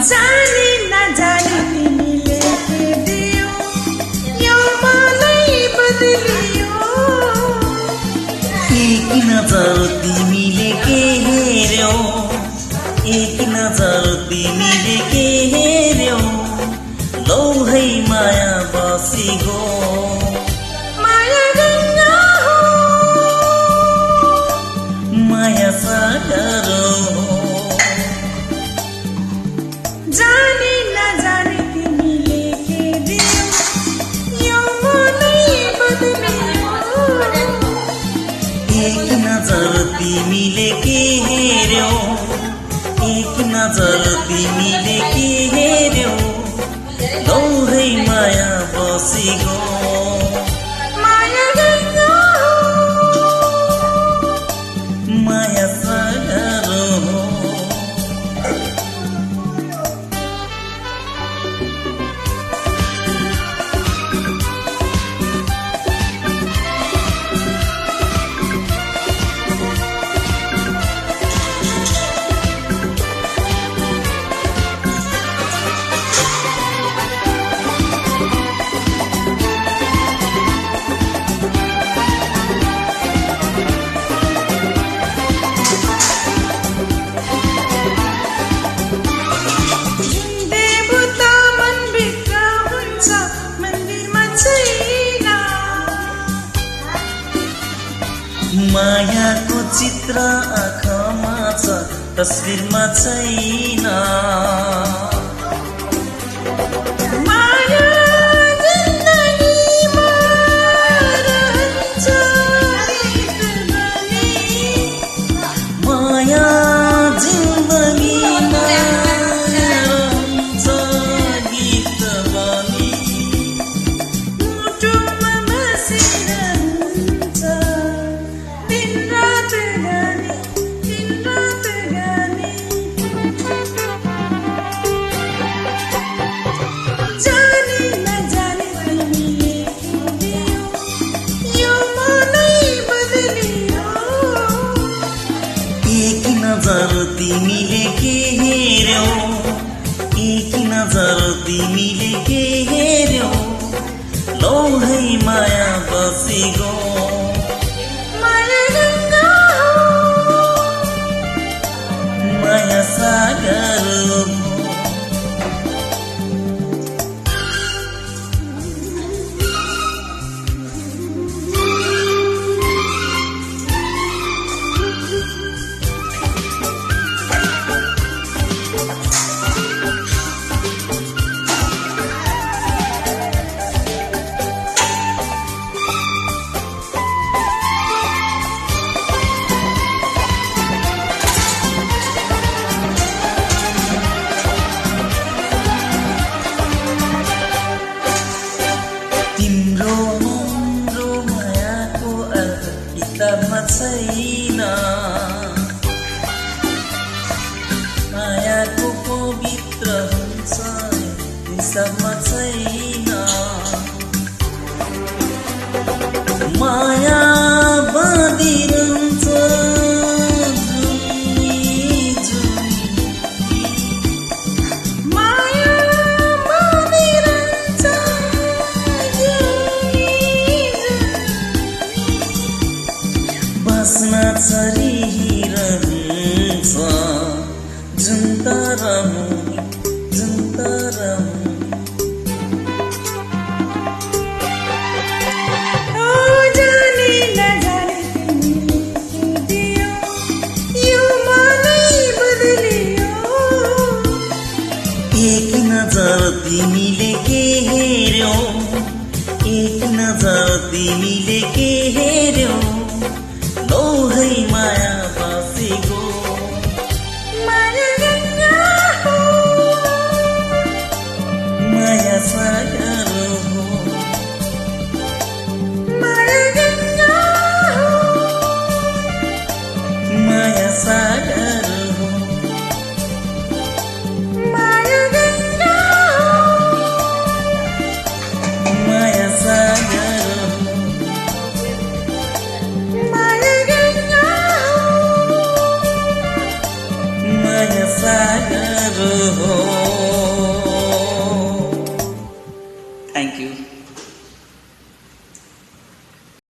जानी नजानी तिमीले के दियो यो मलाई बदलियो एक नजर तिमीले के हेर्यौ एक नजर तिमीले के हेर्यौ लौ है माया बसिगो माया गङ्गा हो माया सागर हो जानी नजानी तिमीले के दियो यो मलाई बदलियो एक नजर तिमीले के हेर्यौ एक नजर तिमीले के हेर्यौ लौ है माया बसिगो माया गङ्गा हो माया सागर हो देवता मनभित्र हुन्छ मन्दिरमा छैन मायाको चित्र आँखामा छ तस्बिरमा छैन माया जिन्दगीमा रहन्छ गीत बनी माया जिन्दगीमा रहन्छ गीत बनी मुटुमा बसिरहन्छ दिनरात गानी जानी नजानी तिमीले के दियो यो मलाई बदलियो एक नजर तिमीले के हेर्यौ एक नजर तिमीले के हेर्यौ लौ है माया बसिगो माया गङ्गा हो माया सागर हो तिम्रो हाम्रो मायाको अर्थ किताबमा छैन मायाको पवित्र हुन्छ हिसाबमा छैन माया बाँधिरहन्छ माया बाँधिरहन्छ बाँच्न छरिरहन्छ जुन तारामुनि ओ जानी नजानी तिमीले के दियो यो मलाई बदलियो एक नजर तिमीले के हेर्यौ एक नजर तिमीले के हेर्यौ लौ है माया बसिगो माया गङ्गा हो माया सागर हो माया गङ्गा हो माया सागर हो माया गङ्गा हो माया सागर हो सागर हो. थँक्यू.